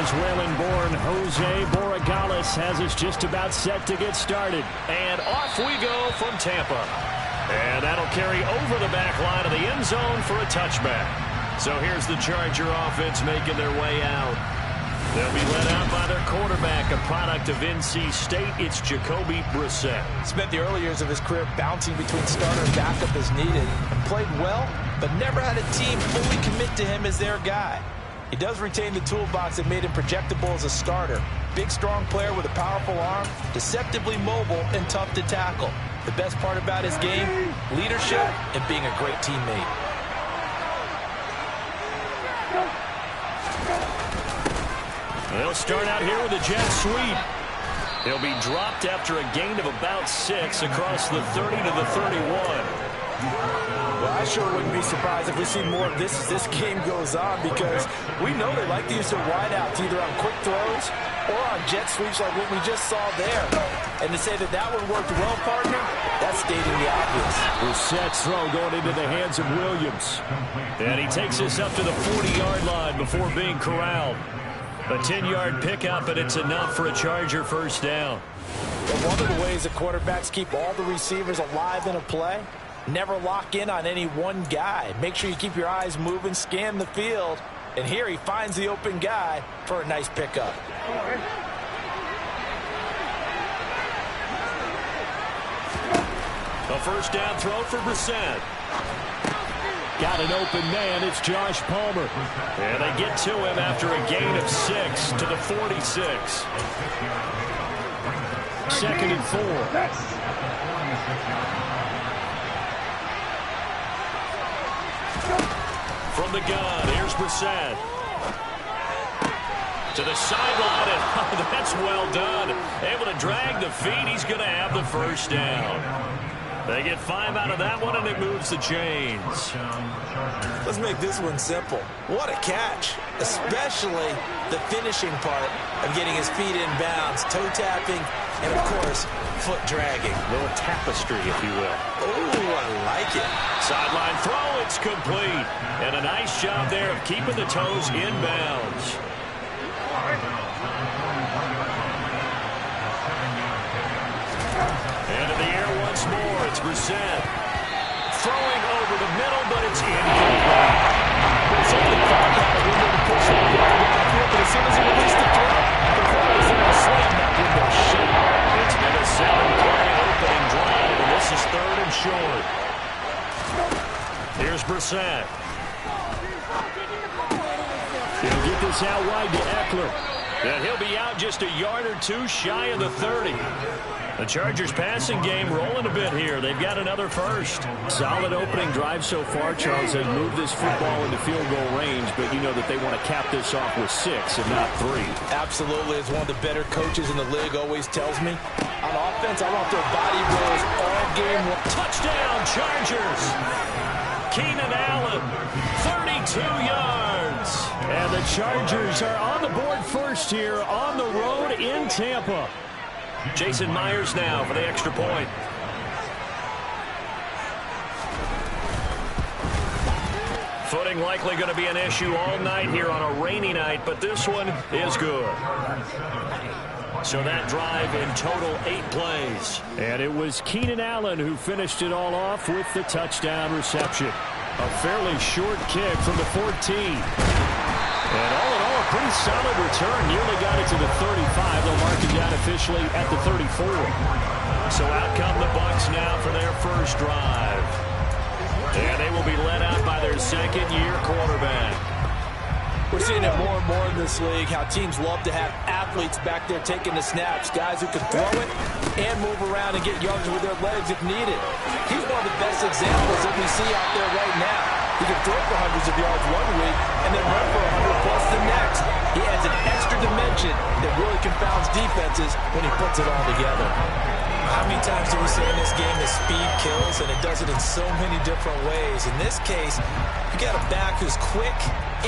Venezuelan-born Jose Borregales has us just about set to get started. And off we go from Tampa. And that'll carry over the back line of the end zone for a touchback. So here's the Charger offense making their way out. They'll be led out by their quarterback, a product of NC State. It's Jacoby Brissett. Spent the early years of his career bouncing between starter and backup as needed, and played well, but never had a team fully commit to him as their guy. He does retain the toolbox that made him projectable as a starter. Big, strong player with a powerful arm, deceptively mobile, and tough to tackle. The best part about his game, leadership and being a great teammate. They'll start out here with a jet sweep. He'll be dropped after a gain of about 6 across the 30 to the 31. Well, I sure wouldn't be surprised if we see more of this as this game goes on, because we know they like to use their wideouts either on quick throws or on jet sweeps like what we just saw there. And to say that that one worked well, partner, that's stating the obvious. Brissett's throw going into the hands of Williams. And he takes us up to the 40-yard line before being corralled. A 10-yard pickup, and it's enough for a Charger first down. Well, one of the ways that quarterbacks keep all the receivers alive in a play, never lock in on any one guy. Make sure you keep your eyes moving, scan the field. And here he finds the open guy for a nice pickup. A first down throw for Brissett. Got an open man. It's Josh Palmer. And they get to him after a gain of 6 to the 46. 2nd and 4. From the gun, here's Brissett. To the sideline, and that's well done. Able to drag the feet. He's going to have the first down. They get 5 out of that one, and it moves the chains. Let's make this one simple. What a catch, especially the finishing part of getting his feet in bounds, toe tapping, and, of course, foot dragging. A little tapestry, if you will. Oh, I like it. Sideline throw, it's complete. And a nice job there of keeping the toes in bounds. And in the air once more, it's Brissett. Throwing over the middle, but it's incomplete. Something thought had a window to push that guy downfield, but as soon as he released the throw, the ball was in the slam that window shut. It's been a 7-play opening drive, and this is 3rd and short. Here's Brissett. He'll get this out wide to Eckler. And he'll be out just a yard or 2 shy of the 30. The Chargers passing game rolling a bit here. They've got another first. Solid opening drive so far, Charles. They've moved this football into field goal range, but you know that they want to cap this off with 6 and not 3. Absolutely. As one of the better coaches in the league always tells me, on offense, I want their body rolls all game long. Touchdown, Chargers! Keenan Allen, 32 yards. And the Chargers are on the board first here on the road in Tampa. Jason Myers now for the extra point. Footing likely going to be an issue all night here on a rainy night, but this one is good. So that drive in total 8 plays. And it was Keenan Allen who finished it all off with the touchdown reception. A fairly short kick from the 14. And all in all, a pretty solid return. Nearly got it to the 35. They'll mark it down officially at the 34. So out come the Bucs now for their first drive. And they will be led out by their second-year quarterback. We're seeing it more and more in this league, how teams love to have athletes back there taking the snaps, guys who can throw it and move around and get yards with their legs if needed. He's one of the best examples that we see out there right now. He can throw for hundreds of yards one week and then run for 100 plus the next. He adds an extra dimension that really confounds defenses when he puts it all together. How many times do we say in this game that speed kills, and it does it in so many different ways? In this case, you got a back who's quick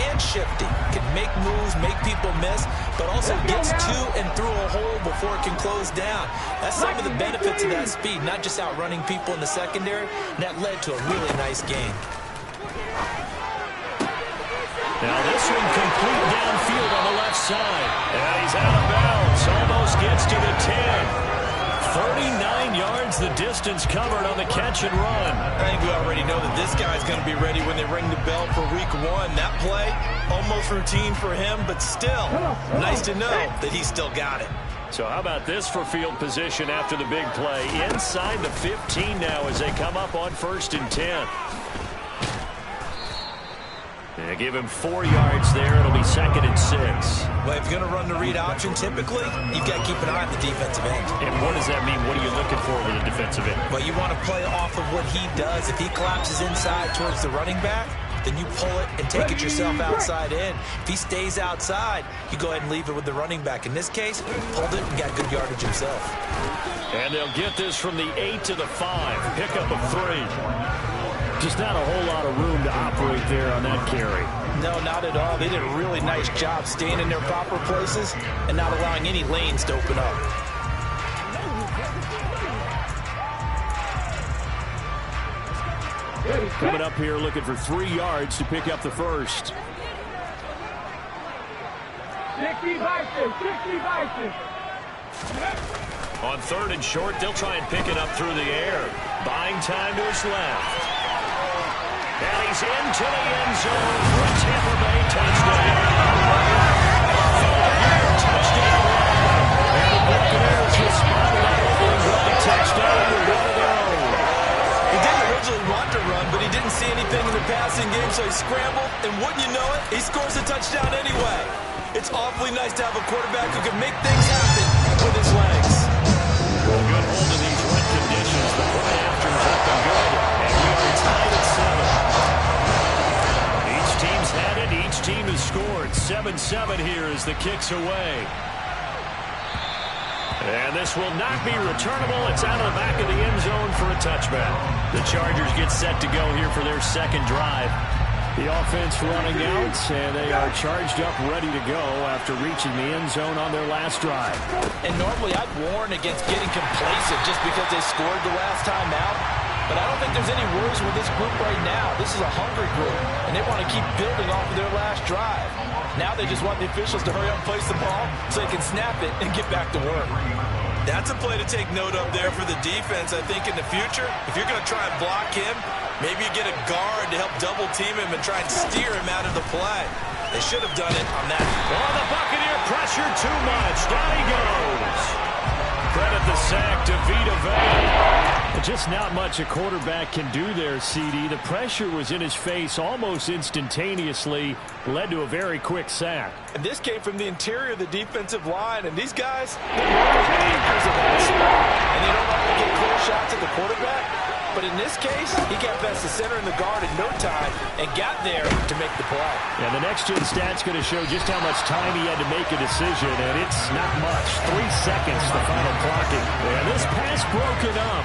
and shifty, can make moves, make people miss, but also gets to and through a hole before it can close down. That's some of the benefits of that speed, not just outrunning people in the secondary, and that led to a really nice game. Now this one complete downfield on the left side. And he's out of bounds. Almost gets to the 10. 39 yards the distance covered on the catch and run. I think we already know that this guy's going to be ready when they ring the bell for week 1. That play, almost routine for him, but still, nice to know that he's still got it. So how about this for field position after the big play? Inside the 15 now as they come up on 1st and 10. They give him 4 yards there. It'll be 2nd and 6. Well, if you're going to run the read option, typically, you've got to keep an eye on the defensive end. And what does that mean? What are you looking for with a defensive end? Well, you want to play off of what he does. If he collapses inside towards the running back, then you pull it and take it yourself outside in. If he stays outside, you go ahead and leave it with the running back. In this case, pulled it and got good yardage himself. And they'll get this from the 8 to the 5. Pickup of 3. Just not a whole lot of room to operate there on that carry. No, not at all. They did a really nice job staying in their proper places and not allowing any lanes to open up. Coming up here looking for 3 yards to pick up the first. 60 Vikings, 60 Vikings. On 3rd and short, they'll try and pick it up through the air. Buying time to his left. And he's into the end zone for a Tampa Bay touchdown. Touchdown run. And the Buccaneers responded on opening drive touchdown with one of their own. He didn't originally want to run, but he didn't see anything in the passing game, so he scrambled, and wouldn't you know it, he scores a touchdown anyway. It's awfully nice to have a quarterback who can make things happen with his legs. Well, good hold in these wet conditions. The point after's up and good, and we are tied at 7. Each team's had it. Each team has scored. 7-7 here as the kick's away. And this will not be returnable. It's out of the back of the end zone for a touchback. The Chargers get set to go here for their second drive. The offense running out, and they are charged up, ready to go after reaching the end zone on their last drive. And normally I'd warn against getting complacent just because they scored the last time out. But I don't think there's any worries with this group right now. This is a hungry group, and they want to keep building off of their last drive. Now they just want the officials to hurry up and place the ball so they can snap it and get back to work. That's a play to take note of there for the defense. I think in the future, if you're going to try and block him, maybe you get a guard to help double-team him and try and steer him out of the play. They should have done it on that. Oh, the Buccaneer pressure too much. Down he goes. Credit the sack to Vita Vea. Just not much a quarterback can do there, CD. The pressure was in his face almost instantaneously, led to a very quick sack. And this came from the interior of the defensive line, and these guys, they're anchors of that spot. And they don't often get clear shots at the quarterback. But in this case, he got past the center and the guard in no time and got there to make the play. And the next-gen stat's going to show just how much time he had to make a decision, and it's not much. 3 seconds, the final clocking. And this pass broken up.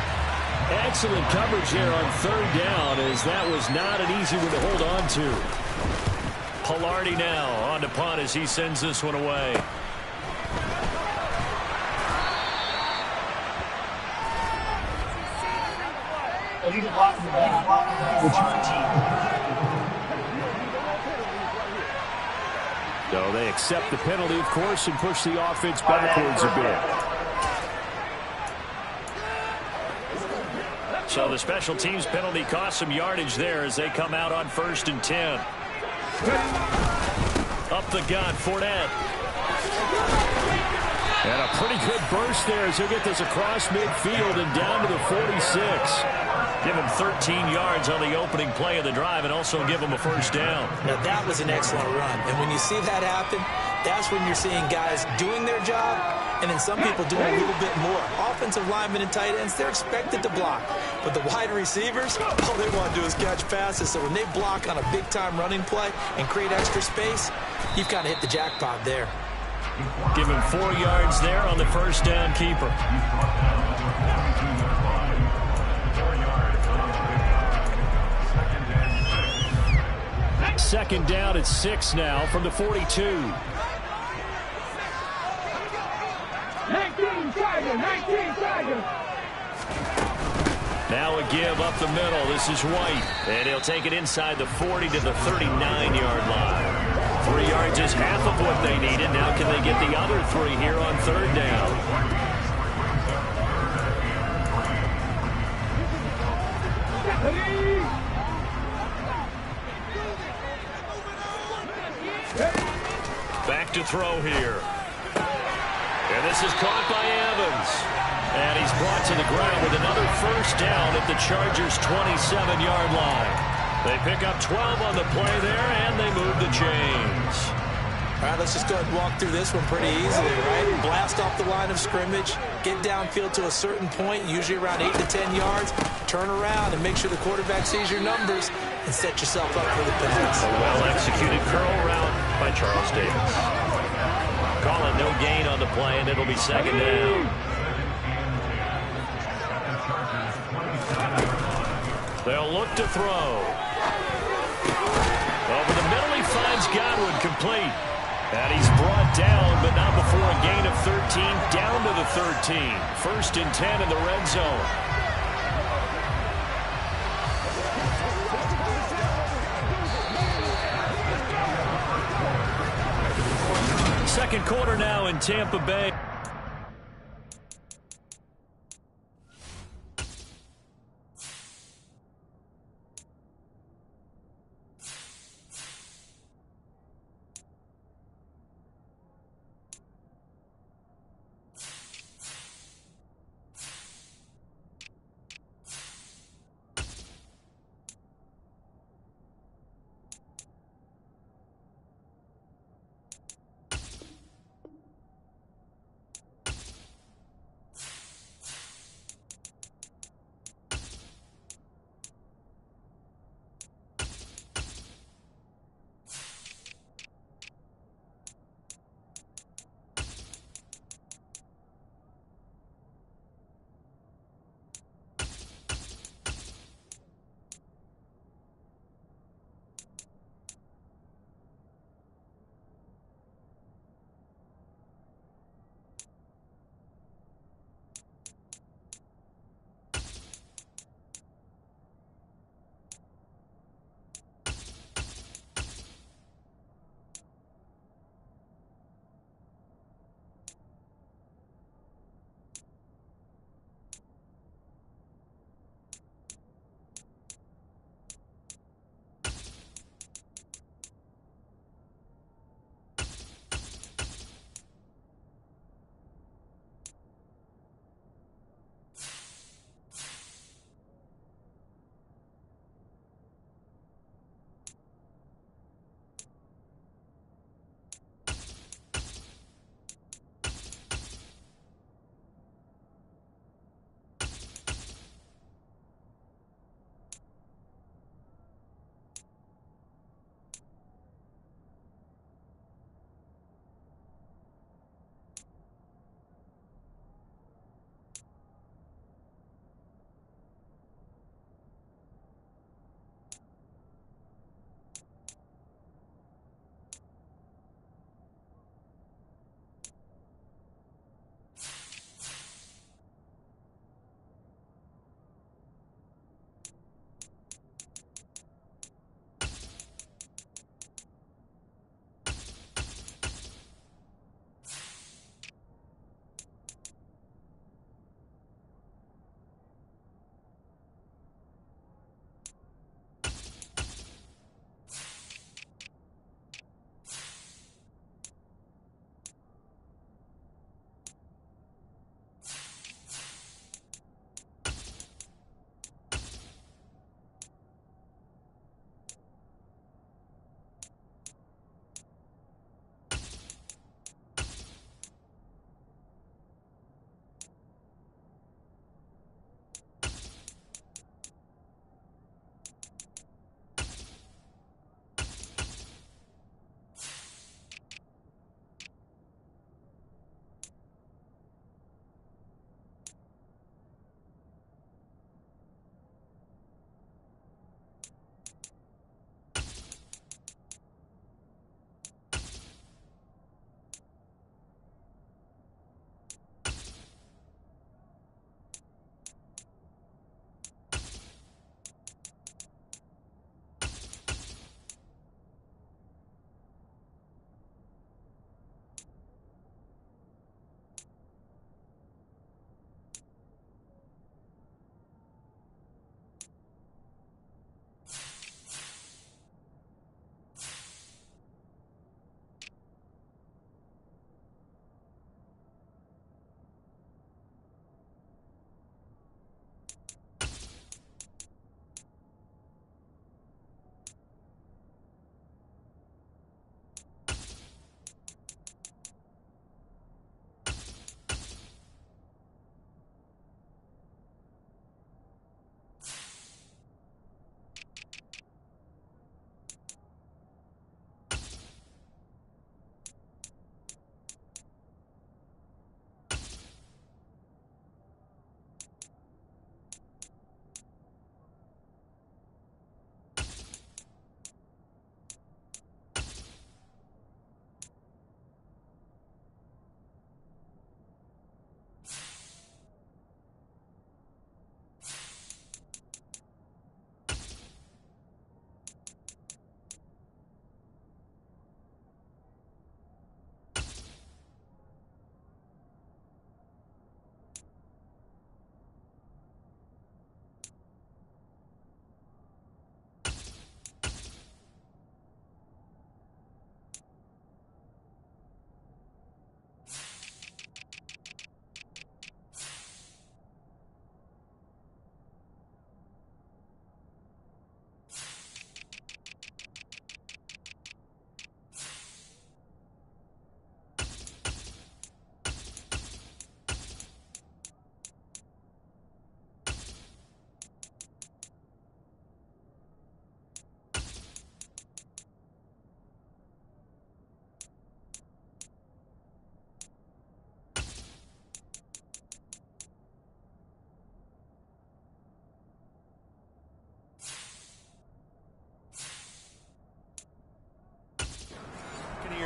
Excellent coverage there on 3rd down, as that was not an easy one to hold on to. Palardy now on to punt as he sends this one away. So they accept the penalty, of course, and push the offense backwards a bit. So the special teams penalty cost some yardage there as they come out on 1st and 10. Up the gut, Fournette. And a pretty good burst there as he'll get this across midfield and down to the 46. Give him 13 yards on the opening play of the drive and also give him a 1st down. Now, that was an excellent run. And when you see that happen, that's when you're seeing guys doing their job and then some people doing a little bit more. Offensive linemen and tight ends, they're expected to block. But the wide receivers, all they want to do is catch passes. So when they block on a big-time running play and create extra space, you've kind of hit the jackpot there. Give him 4 yards there on the 1st down keeper. Second down at 6 now from the 42. 19 Tigers. Now a give up the middle. This is White. And he'll take it inside the 40 to the 39-yard line. 3 yards is half of what they needed. Now can they get the other 3 here on third down? Back to throw here. And this is caught by Evans. And he's brought to the ground with another first down at the Chargers' 27-yard line. They pick up 12 on the play there, and they move the chains. All right, let's just go ahead and walk through this one pretty easily, right? Blast off the line of scrimmage, get downfield to a certain point, usually around 8 to 10 yards, turn around and make sure the quarterback sees your numbers and set yourself up for the pass. A well-executed curl route by Charles Davis. Calling no gain on the play, and it'll be second down. They'll look to throw. Over the middle, he finds Godwin complete. And he's brought down, but not before a gain of 13, down to the 13. First and 10 in the red zone. Second quarter now in Tampa Bay.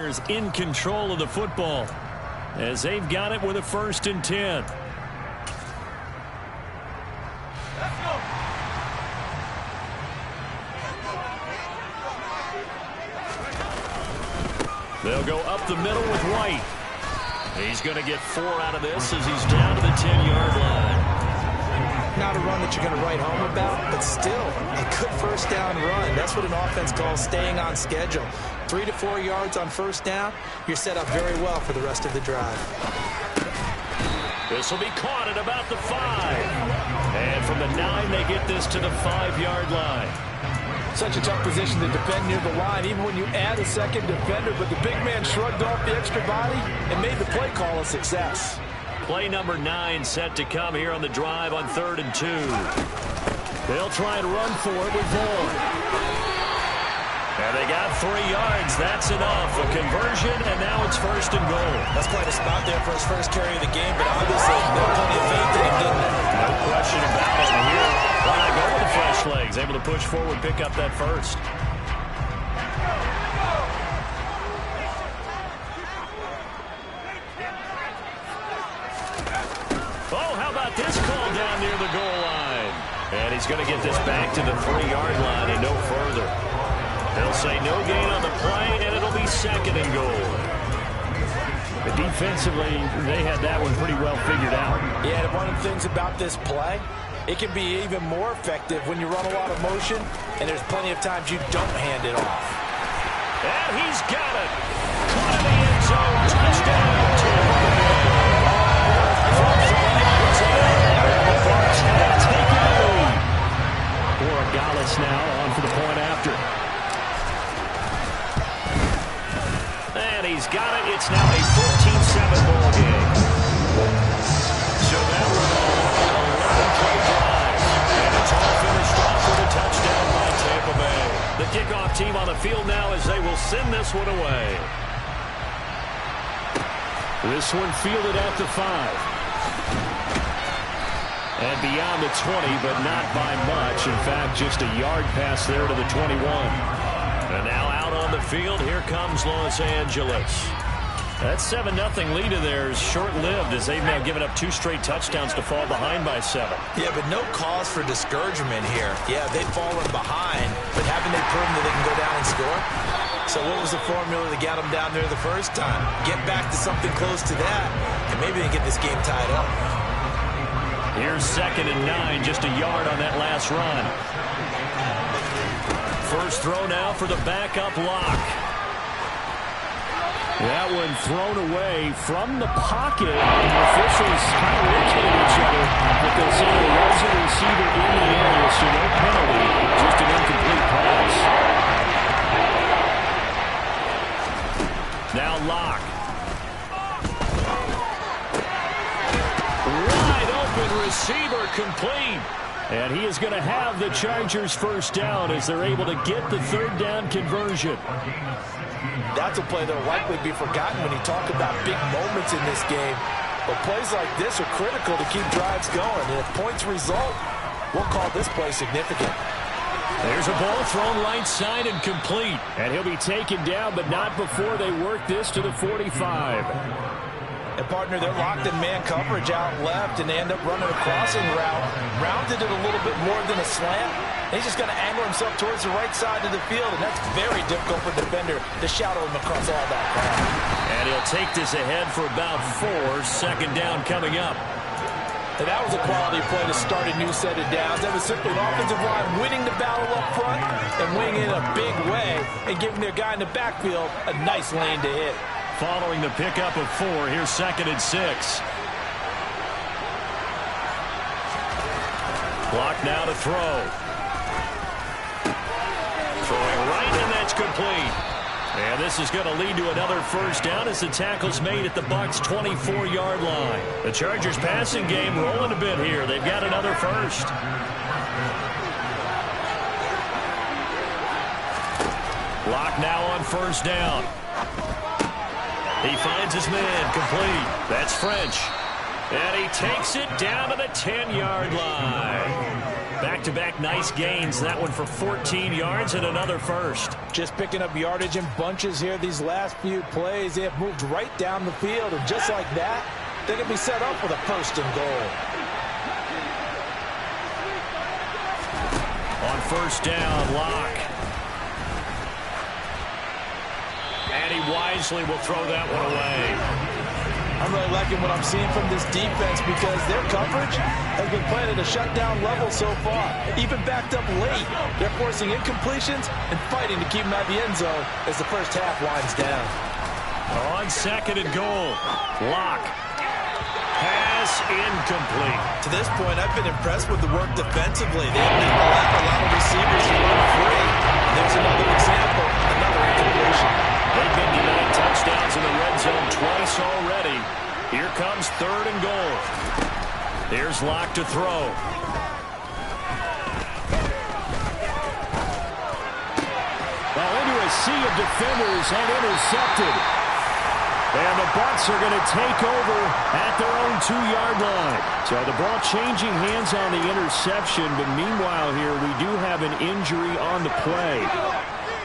Bears in control of the football as they've got it with a 1st and 10. They'll go up the middle with White. He's going to get 4 out of this as he's down to the 10-yard line. Not a run that you're going to write home about, but still a good 1st down run. That's what an offense calls staying on schedule. 3 to 4 yards on 1st down, you're set up very well for the rest of the drive. This will be caught at about the 5. And from the 9, they get this to the 5-yard line. Such a tough position to defend near the line, even when you add a 2nd defender, but the big man shrugged off the extra body and made the play call a success. Play number 9 set to come here on the drive on 3rd and 2. They'll try and run for it with Vaughn. And they got 3 yards. That's enough. A conversion, and now it's 1st and goal. That's quite a spot there for his first carry of the game, but obviously no plenty of faith in him, didn't they? No question about it. And here, why not go with the fresh legs? Able to push forward, pick up that 1st. Oh, how about this call down near the goal line? And he's going to get this back to the 3-yard line and no further. They'll say no gain on the play, and it'll be 2nd and goal. But defensively, they had that one pretty well figured out. Yeah, and one of the things about this play, it can be even more effective when you run a lot of motion, and there's plenty of times you don't hand it off. And he's got it. Caught in the end zone. Touchdown. Borregales now on for the point after. And he's got it. It's now a 14-7 ball game. So that was an 11-play drive. And it's all finished off with a touchdown by Tampa Bay. The kickoff team on the field now as they will send this one away. This one fielded at the 5. And beyond the 20, but not by much. In fact, just a yard pass there to the 21. And now out on the field, here comes Los Angeles. That 7-0 lead of theirs short-lived as they've now given up 2 straight touchdowns to fall behind by 7. Yeah, but no cause for discouragement here. Yeah, they've fallen behind, but haven't they proven that they can go down and score? So what was the formula that got them down there the first time? Get back to something close to that, and maybe they get this game tied up. Here's 2nd and 9, just a yard on that last run. First throw now for the backup Locke. That one thrown away from the pocket. And the officials kind of looking at each other, but they'll say there was a receiver in the area, so no penalty, just an incomplete pass. Now Locke. Receiver complete. And he is going to have the Chargers 1st down as they're able to get the 3rd down conversion. That's a play that will likely be forgotten when you talk about big moments in this game. But plays like this are critical to keep drives going. And if points result, we'll call this play significant. There's a ball thrown right side and complete. And he'll be taken down, but not before they work this to the 45. And, partner, they're locked in man coverage out left, and they end up running a crossing route. Rounded it a little bit more than a slant. And he's just going to angle himself towards the right side of the field, and that's very difficult for the defender to shadow him across all that ground. And he'll take this ahead for about 4. 2nd down coming up. And that was a quality play to start a new set of downs. That was simply an offensive line winning the battle up front and winning in a big way and giving their guy in the backfield a nice lane to hit. Following the pickup of 4, here's 2nd and 6. Clock now to throw. Throwing right, and that's complete. And this is going to lead to another 1st down as the tackle's made at the Bucs' 24-yard line. The Chargers passing game rolling a bit here. They've got another 1st. Clock now on 1st down. He finds his man complete. That's French. And he takes it down to the 10-yard line. Back back-to-back nice gains. That one for 14 yards and another first. Just picking up yardage in bunches here these last few plays. They have moved right down the field, and just like that, they can be set up with a first and goal. On first down, Locke. And he wisely will throw that one away. I'm really liking what I'm seeing from this defense because their coverage has been playing at a shutdown level so far. Even backed up late, they're forcing incompletions and fighting to keep them out of the end zone as the first half winds down. On second and goal, Locke. Pass incomplete. To this point, I've been impressed with the work defensively. They have never allowed a lot of receivers to run free. There's another example, another incompletion. They've been denied touchdowns in the red zone twice already. Here comes third and goal. Here's Locke to throw. Well, into a sea of defenders and intercepted. And the Bucs are going to take over at their own 2-yard line. So the ball changing hands on the interception, but meanwhile here we do have an injury on the play.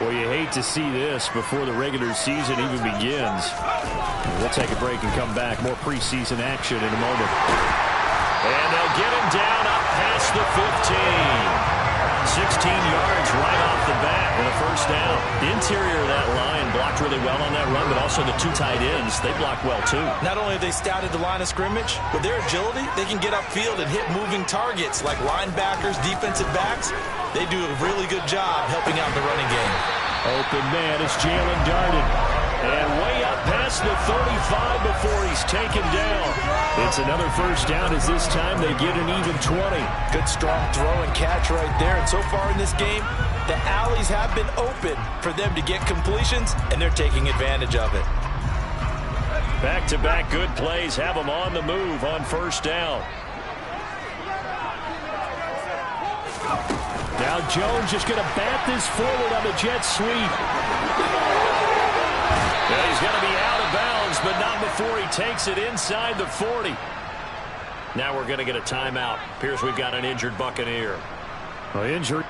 Well, you hate to see this before the regular season even begins. We'll take a break and come back. More preseason action in a moment. And they'll get him down up past the 15. 16 yards right off the bat with a first down. The interior of that line blocked really well on that run, but also the two tight ends, they blocked well too. Not only have they scouted the line of scrimmage, with their agility, they can get upfield and hit moving targets like linebackers, defensive backs. They do a really good job helping out the running game. Open man is Jalen Darden. And way up past the 35 before he's taken down. It's another first down as this time they get an even 20. Good strong throw and catch right there. And so far in this game, the alleys have been open for them to get completions, and they're taking advantage of it. Back-to-back good plays have them on the move on first down. Now Jones just going to bat this forward on the jet sweep. Yeah, he's going to be out of bounds, but not before he takes it inside the 40. Now we're going to get a timeout. Appears we've got an injured Buccaneer. Injured.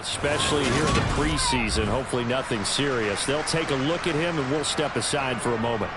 especially here in the preseason. Hopefully nothing serious. They'll take a look at him, and we'll step aside for a moment.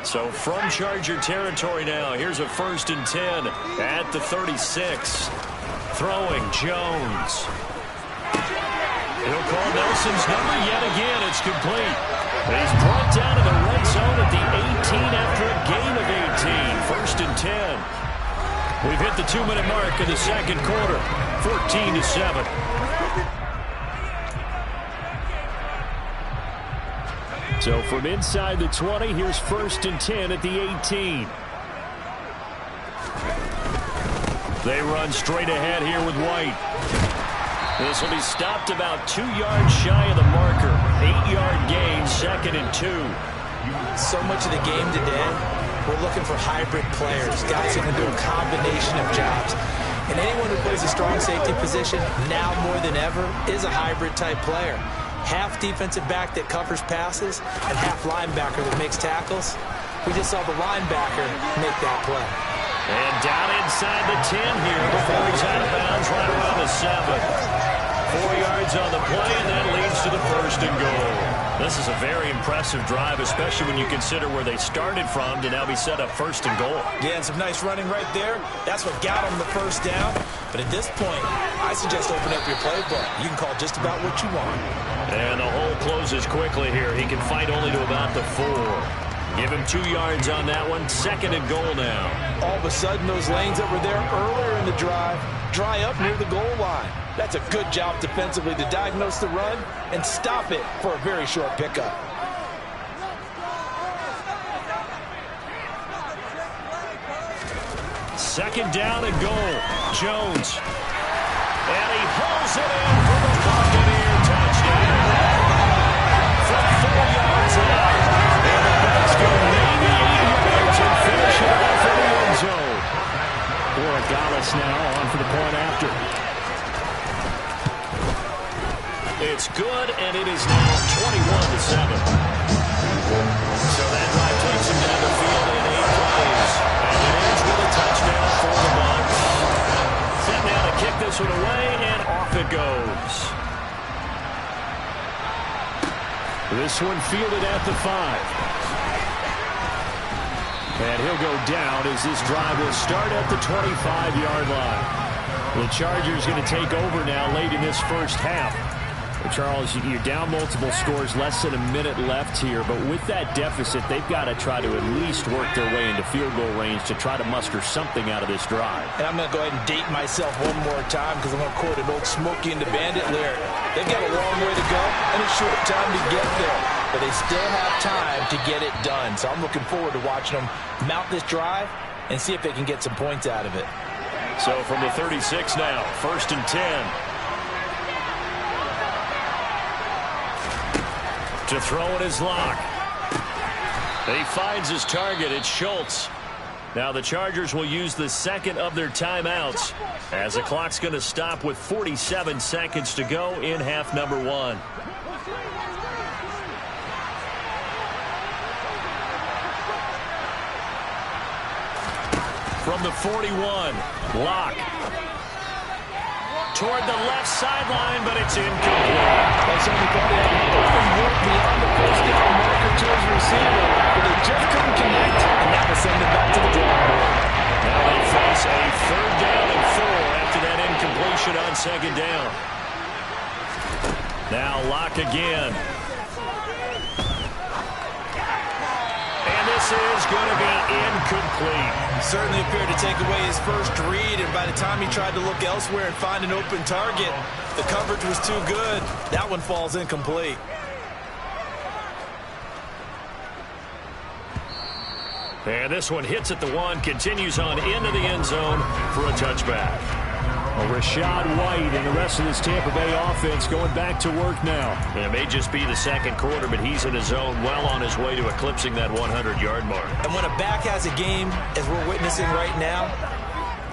So from Charger territory now, here's a 1st and 10 at the 36. Throwing Jones. He'll call Nelson's number yet again. It's complete. He's brought down to the red zone at the 18 after a gain of 18. 1st and 10. We've hit the 2-minute mark in the second quarter. 14-7. So from inside the 20, here's 1st and 10 at the 18. They run straight ahead here with White. This will be stopped about 2 yards shy of the marker. 8-yard gain, 2nd and 2. So much of the game today, we're looking for hybrid players, guys who can do a combination of jobs. And anyone who plays a strong safety position, now more than ever, is a hybrid type player. Half defensive back that covers passes and half linebacker that makes tackles. We just saw the linebacker make that play. And down inside the 10 here before he's out of bounds right around the 7. 4 yards on the play, and that leads to the 1st and goal. This is a very impressive drive, especially when you consider where they started from to now be set up 1st and goal. Yeah, and some nice running right there. That's what got them the 1st down. But at this point, I suggest open up your playbook. You can call just about what you want. And the hole closes quickly here. He can fight only to about the 4. Give him 2 yards on that one. 2nd and goal now. All of a sudden, those lanes that were there earlier in the drive dry up near the goal line. That's a good job defensively to diagnose the run and stop it for a very short pickup. Second down and goal. Jones. And he pulls it in for the Buccaneer touchdown. From 4 yards out. And the Bucs go maybe 8 yards and finish it off in the end zone. Borregales now on for the point after. It's good, and it is now 21-7. So that drive takes him down the field in 8 plays. And it ends with a touchdown for the Bucs. Set now to kick this one away, and off it goes. This one fielded at the 5. And he'll go down as this drive will start at the 25-yard line. The Chargers going to take over now late in this first half. Charles, you're down multiple scores, less than a minute left here, but with that deficit, they've got to try to at least work their way into field goal range to try to muster something out of this drive. And I'm going to go ahead and date myself one more time because I'm going to quote an old Smokey and the Bandit lyric. They've got a long way to go and a short time to get there, but they still have time to get it done. So I'm looking forward to watching them mount this drive and see if they can get some points out of it. So from the 36 now, 1st and 10. To throw it is Locke. He finds his target. It's Schultz. Now the Chargers will use the second of their timeouts as the clock's going to stop with 47 seconds to go in half number 1. From the 41, Locke. Toward the left sideline, but it's incomplete. That's only thought he had open work beyond the 1st down marker to his receiver, but they just couldn't connect, and that will send them back to the drawing board. Now they face a 3rd down and 4 after that incompletion on 2nd down. Now Locke again. And this this is going to be incomplete. Certainly appeared to take away his first read, and by the time he tried to look elsewhere and find an open target, the coverage was too good. That one falls incomplete. And this one hits at the 1, continues on into the end zone for a touchback. Well, Rachaad White and the rest of this Tampa Bay offense going back to work now. It may just be the second quarter, but he's in his zone, well on his way to eclipsing that 100-yard mark. And when a back has a game, as we're witnessing right now,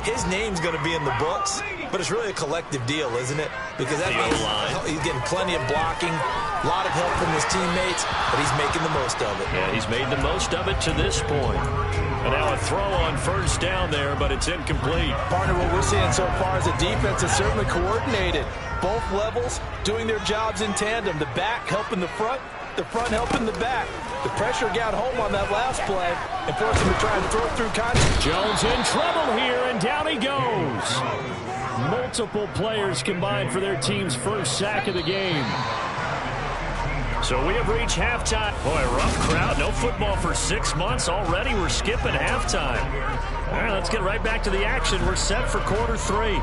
his name's going to be in the books, but it's really a collective deal, isn't it? Because that means he's getting plenty of blocking, a lot of help from his teammates, but he's making the most of it. Yeah, he's made the most of it to this point. And now a throw on first down there, but it's incomplete. Partner, what we're seeing so far is the defense is certainly coordinated. Both levels doing their jobs in tandem. The back helping the front helping the back. The pressure got home on that last play and forced him to try and throw it through contact. Jones in trouble here, and down he goes. Multiple players combined for their team's first sack of the game. So we have reached halftime. Boy, rough crowd. No football for 6 months. Already we're skipping halftime. All right, let's get right back to the action. We're set for quarter 3.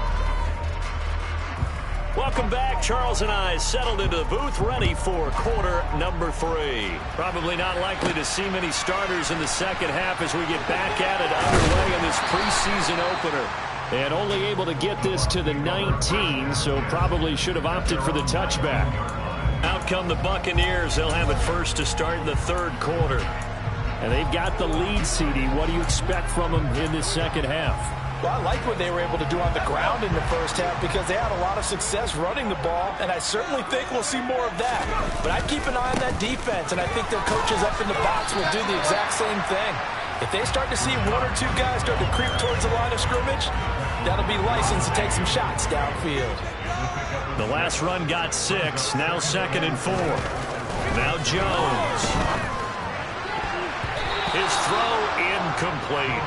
Welcome back. Charles and I settled into the booth, ready for quarter number 3. Probably not likely to see many starters in the second half as we get back at it underway in this preseason opener. And only able to get this to the 19, so probably should have opted for the touchback. Out come the Buccaneers. They'll have it first to start in the third quarter. And they've got the lead, CD. What do you expect from them in this second half? Well, I like what they were able to do on the ground in the first half because they had a lot of success running the ball, and I certainly think we'll see more of that. But I'd keep an eye on that defense, and I think their coaches up in the box will do the exact same thing. If they start to see 1 or 2 guys start to creep towards the line of scrimmage, that'll be license to take some shots downfield. The last run got 6. Now 2nd and 4. Now Jones. His throw incomplete.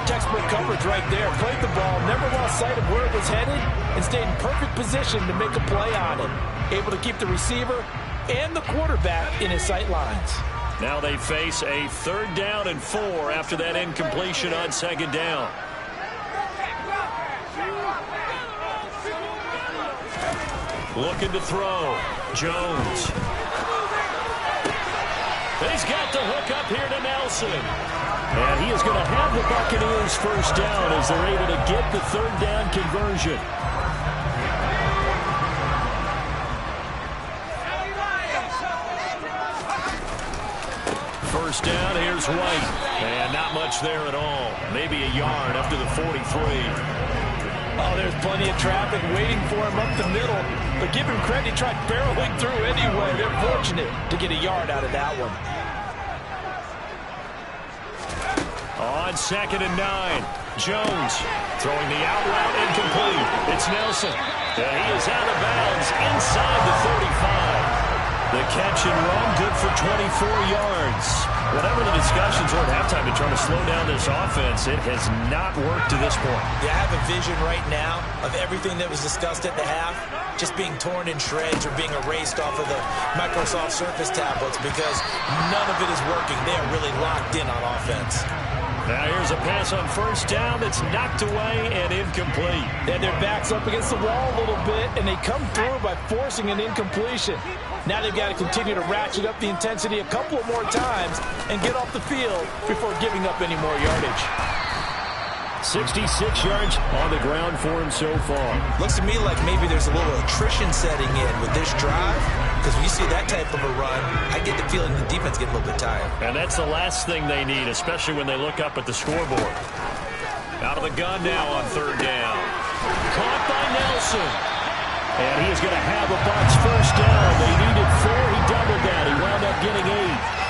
Textbook coverage right there. Played the ball, never lost sight of where it was headed, and stayed in perfect position to make a play on it. Able to keep the receiver and the quarterback in his sight lines. Now they face a 3rd down and 4 after that incompletion on 2nd down. Looking to throw. Jones. He's got the hook up here to Nelson. And he is going to have the Buccaneers first down as they're able to get the 3rd down conversion. First down, here's White. And not much there at all. Maybe a yard up to the 43. Oh, there's plenty of traffic waiting for him up the middle. But give him credit, he tried barreling through anyway. They're fortunate to get a yard out of that one. On 2nd and 9, Jones throwing the out route incomplete. It's Nelson. And he is out of bounds inside the 35. The catch and run good for 24 yards. Whatever the discussions were at halftime to try to slow down this offense, it has not worked to this point. Yeah, I have a vision right now of everything that was discussed at the half just being torn in shreds or being erased off of the Microsoft Surface tablets because none of it is working. They are really locked in on offense. Now here's a pass on first down that's knocked away and incomplete. And their back's up against the wall a little bit, and they come through by forcing an incompletion. Now they've got to continue to ratchet up the intensity a couple of more times and get off the field before giving up any more yardage. 66 yards on the ground for him so far. Looks to me like maybe there's a little attrition setting in with this drive, because when you see that type of a run, I get the feeling the defense getting a little bit tired. And that's the last thing they need, especially when they look up at the scoreboard. Out of the gun now on 3rd down. Caught by Nelson. And he is going to have a Bucs first down. They needed 4. He doubled that. He wound up getting 8.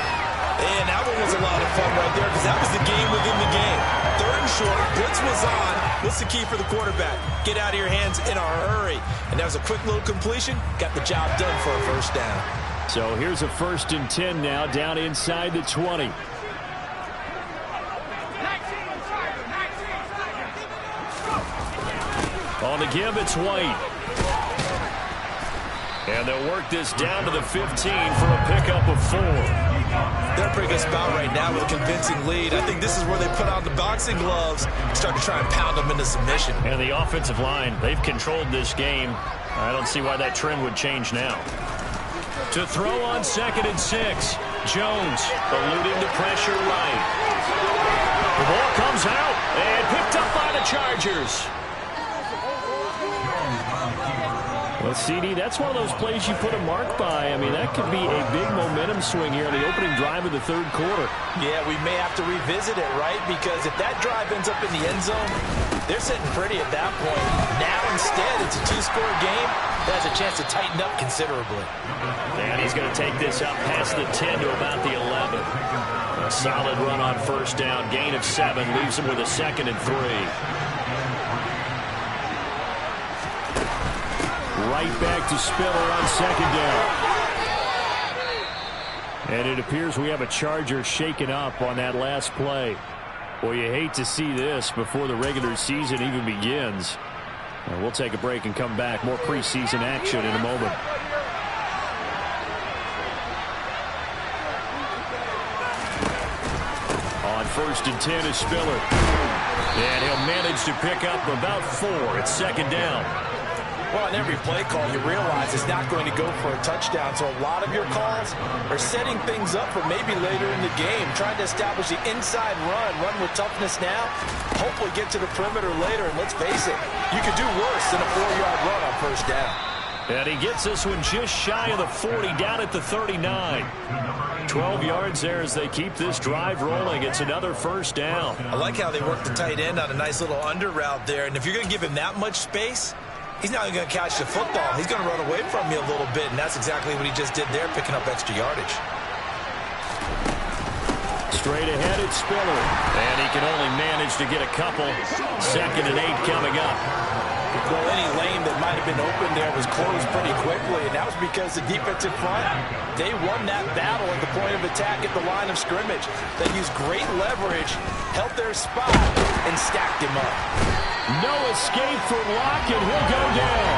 And that one was a lot of fun right there because that was the game within the game. 3rd and short, blitz was on. What's the key for the quarterback? Get out of your hands in a hurry. And that was a quick little completion. Got the job done for a first down. So here's a 1st and 10 now down inside the 20. On the give, it's White. And they'll work this down to the 15 for a pickup of 4. They're in a pretty good spot right now with a convincing lead. I think this is where they put on the boxing gloves and start to try and pound them into submission. And the offensive line, they've controlled this game. I don't see why that trend would change now. To throw on 2nd and 6. Jones eluding the pressure right. The ball comes out and picked up by the Chargers. Well, CD, that's one of those plays you put a mark by. I mean, that could be a big momentum swing here on the opening drive of the 3rd quarter. Yeah, we may have to revisit it, right? Because if that drive ends up in the end zone, they're sitting pretty at that point. Now, instead, it's a 2-score game. That has a chance to tighten up considerably. And he's going to take this up past the 10 to about the 11. A solid run on 1st down. Gain of 7 leaves him with a 2nd and 3. Right back to Spiller on 2nd down. And it appears we have a Charger shaken up on that last play. Well, you hate to see this before the regular season even begins. And we'll take a break and come back. More preseason action in a moment. On 1st and 10 is Spiller. And he'll manage to pick up about 4. It's 2nd down. Well, on every play call, you realize it's not going to go for a touchdown. So a lot of your calls are setting things up for maybe later in the game, trying to establish the inside run with toughness now, hopefully get to the perimeter later. And let's face it, you could do worse than a 4-yard run on 1st down. And he gets this one just shy of the 40, down at the 39. 12 yards there as they keep this drive rolling. It's another 1st down. I like how they work the tight end on a nice little under route there. And if you're going to give him that much space, he's not going to catch the football. He's going to run away from you a little bit, and that's exactly what he just did there, picking up extra yardage. Straight ahead, it's Spiller. And he can only manage to get a couple. 2nd and 8 coming up. Well, any lane that might have been open there was closed pretty quickly, and that was because the defensive front, they won that battle at the point of attack at the line of scrimmage. They used great leverage, held their spot, and stacked him up. No escape for Lockett. He'll go down.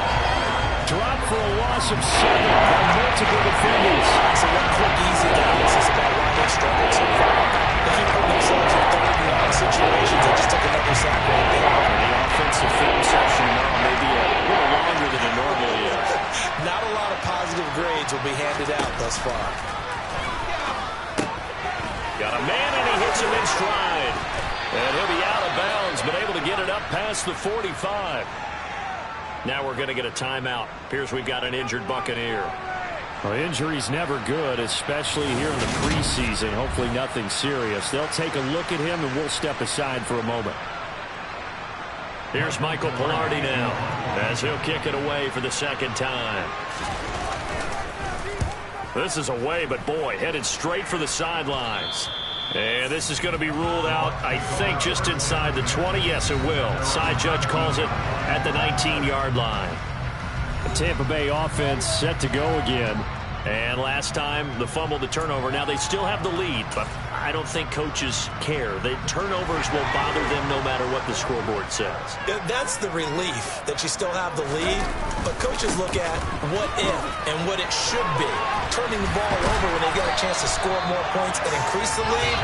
Dropped for a loss of 7 by multiple defenders. So one quick, easy analysis about why they struggled so far. They keep putting themselves in 3rd and long situations. They just took another sack right there. The offensive film session now maybe a little longer than it normally is. Not a lot of positive grades will be handed out thus far. Got a man, and he hits him in stride. And he'll be out of bounds, but able to get it up past the 45. Now we're going to get a timeout. Appears we've got an injured Buccaneer. Well, injury's never good, especially here in the preseason. Hopefully nothing serious. They'll take a look at him, and we'll step aside for a moment. Here's Michael Palardy now, as he'll kick it away for the 2nd time. This is away, but boy, headed straight for the sidelines. And this is going to be ruled out, I think, just inside the 20. Yes, it will. Side judge calls it at the 19-yard line. The Tampa Bay offense set to go again. And last time, the fumble, the turnover. Now they still have the lead, but I don't think coaches care. The turnovers will bother them no matter what the scoreboard says. That's the relief that you still have the lead, but coaches look at what if and what it should be. Turning the ball over when they get a chance to score more points and increase the lead,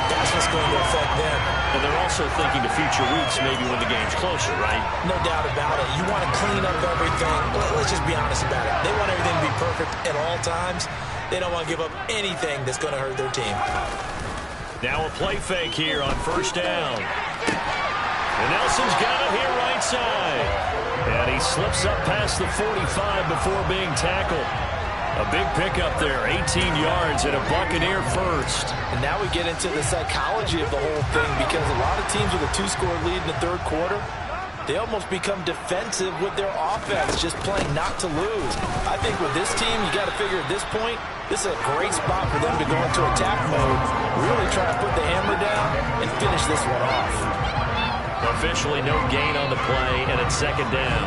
that's what's going to affect them. And they're also thinking to future weeks, maybe when the game's closer, right? No doubt about it. You want to clean up everything. Let's just be honest about it. They want everything to be perfect at all times. They don't want to give up anything that's going to hurt their team. Now a play fake here on 1st down. And Nelson's got it here right side. And he slips up past the 45 before being tackled. A big pickup there, 18 yards and a Buccaneer first. And now we get into the psychology of the whole thing, because a lot of teams with a 2-score lead in the 3rd quarter, they almost become defensive with their offense, just playing not to lose. I think with this team, you got to figure at this point, this is a great spot for them to go into attack mode, really try to put the hammer down and finish this one off. Officially no gain on the play, and it's 2nd down.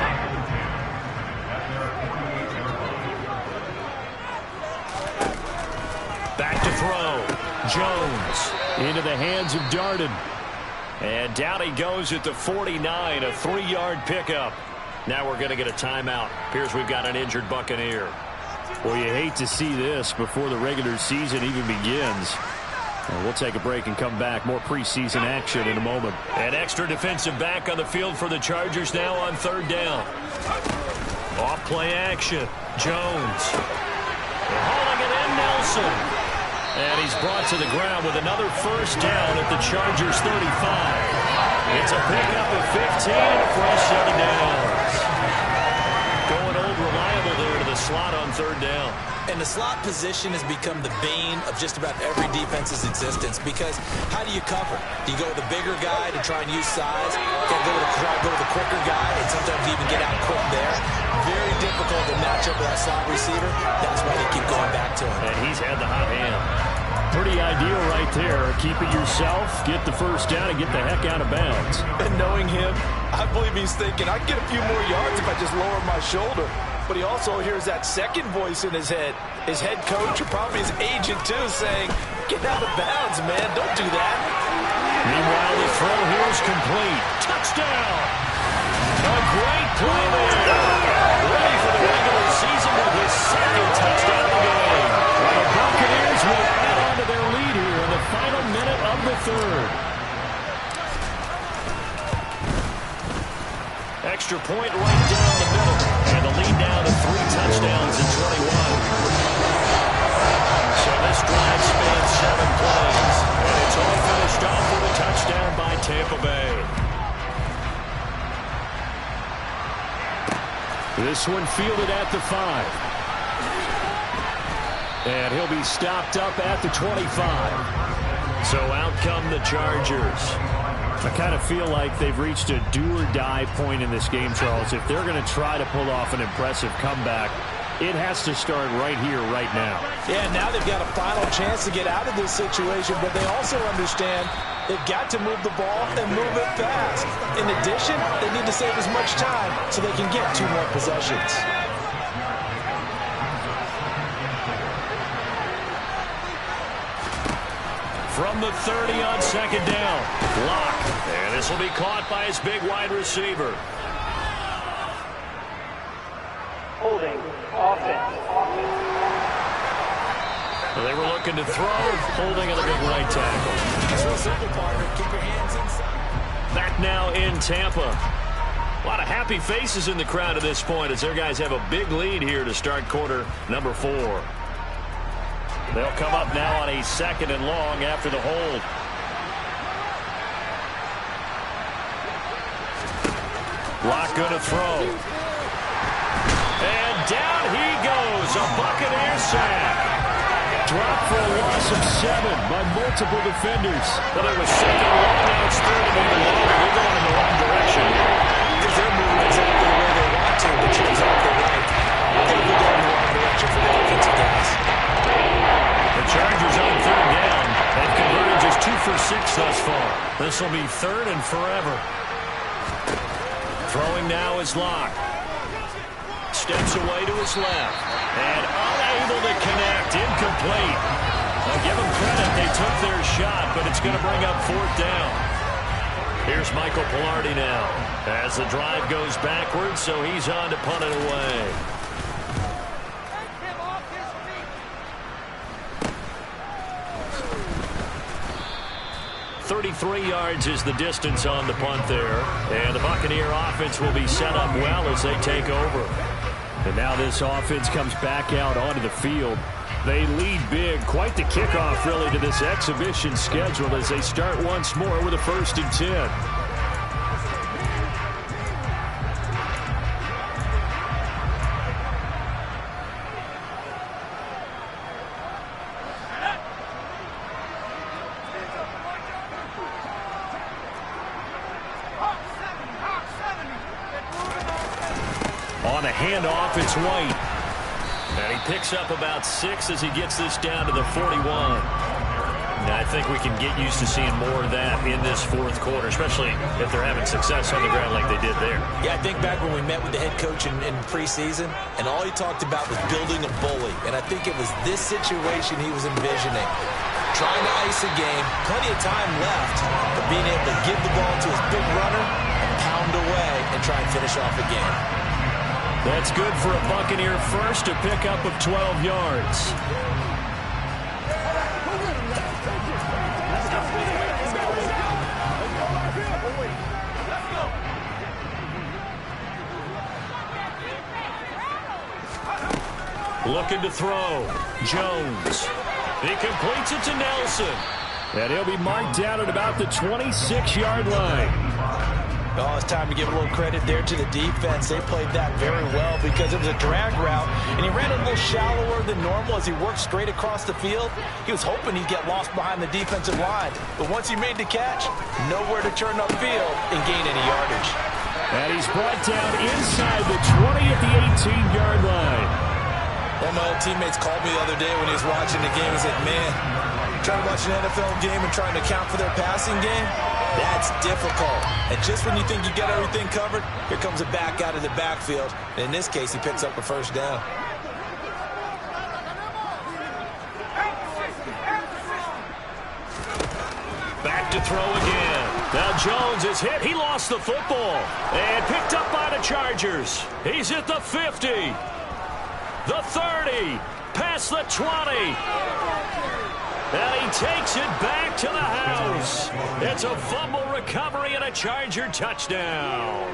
Back to throw. Jones into the hands of Darden. And down he goes at the 49, a 3-yard pickup. Now we're going to get a timeout. Appears we've got an injured Buccaneer. Well, you hate to see this before the regular season even begins. We'll take a break and come back. More preseason action in a moment. An extra defensive back on the field for the Chargers now on third down. Off play action. Jones. Hauling it in, Nelson. And he's brought to the ground with another first down at the Chargers 35. It's a pickup of 15 and a fresh 7 downs. Going old reliable there to the slot on third down. And the slot position has become the bane of just about every defense's existence because how do you cover? Do you go with the bigger guy to try and use size? Can't go with the quicker guy and sometimes even get out quick there. Very difficult to match up with that slot receiver. That's why they keep going back to him. And he's had the hot hand. Pretty ideal right there. Keep it yourself, get the first down, and get the heck out of bounds. And knowing him, I believe he's thinking, I can get a few more yards if I just lower my shoulder. But he also hears that second voice in his head. His head coach, or probably his agent too, saying, get out of bounds, man. Don't do that. Meanwhile, the throw here is complete. Touchdown! A great play there. Ready for the regular season with his second touchdown of the game. The Buccaneers will add on to their lead here in the final minute of the third. Extra point right down the middle. And the lead now to 3 touchdowns in 21. So this drive spans 7 plays. And it's all finished off with a touchdown by Tampa Bay. This one fielded at the 5. And he'll be stopped up at the 25. So out come the Chargers. I kind of feel like they've reached a do-or-die point in this game, Charles. If they're going to try to pull off an impressive comeback, it has to start right here, right now. Yeah, now they've got a final chance to get out of this situation, but they also understand they've got to move the ball and move it fast. In addition, they need to save as much time so they can get 2 more possessions. From the 30 on second down. Lock. And this will be caught by his big wide receiver. Holding. Offense. They were looking to throw. Holding at the big right tackle. It's real simple, partner. Keep your hands inside. Back now in Tampa. A lot of happy faces in the crowd at this point as their guys have a big lead here to start quarter number 4. They'll come up now on a 2nd and long after the hold. Lock going to throw. And down he goes. A Buccaneer sack. Dropped for a loss of 7 by multiple defenders. Well, it was 2nd and long. Now it's 3rd and even longer. They're going in the wrong direction. Because they're moving exactly the way they want to, but you're exactly right. They're going in the wrong direction for the offensive guys. The Chargers on 3rd down. They've converted just 2 for 6 thus far. This will be 3rd and forever. Throwing now is Lock. Steps away to his left. And unable to connect. Incomplete. I'll give them credit. They took their shot, but it's going to bring up 4th down. Here's Michael Palardy now. As the drive goes backwards, so he's on to punt it away. 33 yards is the distance on the punt there. And the Buccaneer offense will be set up well as they take over. And now this offense comes back out onto the field. They lead big. Quite the kickoff, really, to this exhibition schedule as they start once more with a 1st and 10. On a handoff, it's White. And he picks up about 6 as he gets this down to the 41. And I think we can get used to seeing more of that in this 4th quarter, especially if they're having success on the ground like they did there. Yeah, I think back when we met with the head coach in preseason, and all he talked about was building a bully. And I think it was this situation he was envisioning. Trying to ice a game, plenty of time left, but being able to give the ball to his big runner and pound away and try and finish off a game. That's good for a Buccaneer first, a pickup of 12 yards. Looking to throw. Jones. He completes it to Nelson. And he'll be marked down at about the 26-yard line. Oh, it's time to give a little credit there to the defense. They played that very well because it was a drag route, and he ran a little shallower than normal as he worked straight across the field. He was hoping he'd get lost behind the defensive line, but once he made the catch, nowhere to turn upfield and gain any yardage. And he's brought down inside the 20 at the 18-yard line. One of my old teammates called me the other day when he was watching the game and said, man, trying to watch an NFL game and trying to account for their passing game, that's difficult. And just when you think you got everything covered, here comes a back out of the backfield. And in this case, he picks up a first down. Back to throw again. Now Jones is hit. He lost the football. And picked up by the Chargers. He's at the 50. The 30. Past the 20. And he takes it back to the house. It's a fumble recovery and a Charger touchdown.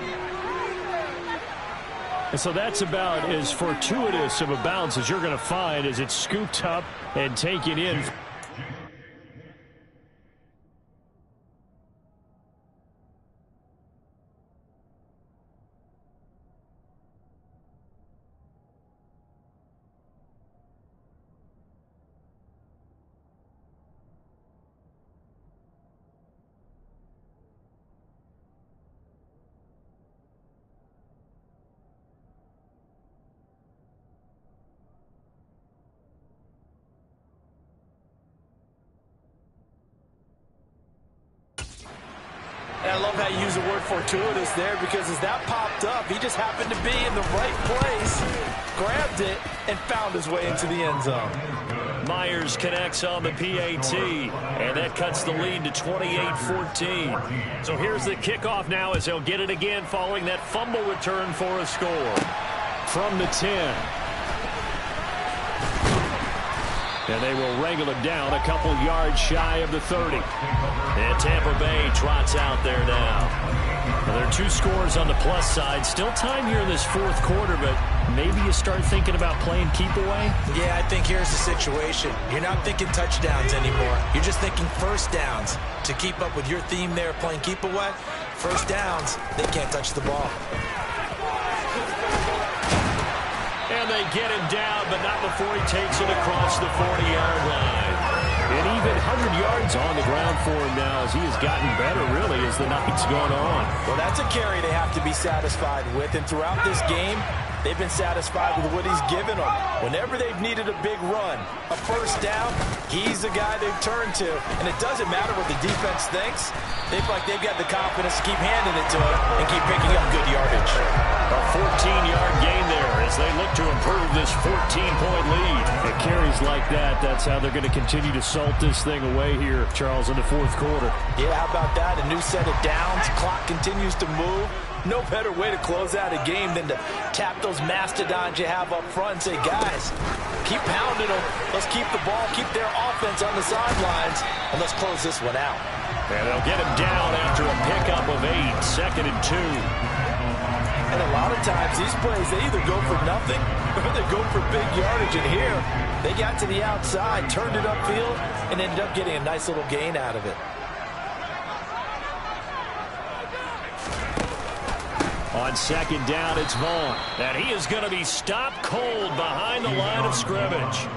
And so that's about as fortuitous of a bounce as you're going to find as it's scooped up and taken in. And I love how you use the word fortuitous there because as that popped up, he just happened to be in the right place, grabbed it, and found his way into the end zone. Myers connects on the PAT, and that cuts the lead to 28-14. So here's the kickoff now as they'll get it again following that fumble return for a score. From the 10. And they will wrangle him down a couple yards shy of the 30. And Tampa Bay trots out there now. Well, there are two scores on the plus side. Still time here in this fourth quarter, but maybe you start thinking about playing keep away? Yeah, I think here's the situation. You're not thinking touchdowns anymore. You're just thinking first downs. To keep up with your theme there, playing keep away, first downs, they can't touch the ball. And they get him down, but not before he takes it across the 40-yard line. And even 100 yards on the ground for him now as he has gotten better, really, as the night's gone on. Well, that's a carry they have to be satisfied with. And throughout this game, they've been satisfied with what he's given them. Whenever they've needed a big run, a first down, he's the guy they've turned to. And it doesn't matter what the defense thinks. They feel like they've got the confidence to keep handing it to him and keep picking up good yardage. A 14-yard gain there as they look to improve this 14-point lead. It carries like that. That's how they're going to continue to salt this thing away here, Charles, in the fourth quarter. Yeah, how about that? A new set of downs. Clock continues to move. No better way to close out a game than to tap those mastodons you have up front and say, guys, keep pounding them. Let's keep the ball, keep their offense on the sidelines, and let's close this one out. And they'll get him down after a pickup of 8, 2nd and 2. And a lot of times these plays, they either go for nothing or they go for big yardage. And here, they got to the outside, turned it upfield, and ended up getting a nice little gain out of it. On second down, it's Vaughn. And he is going to be stopped cold behind the line of scrimmage.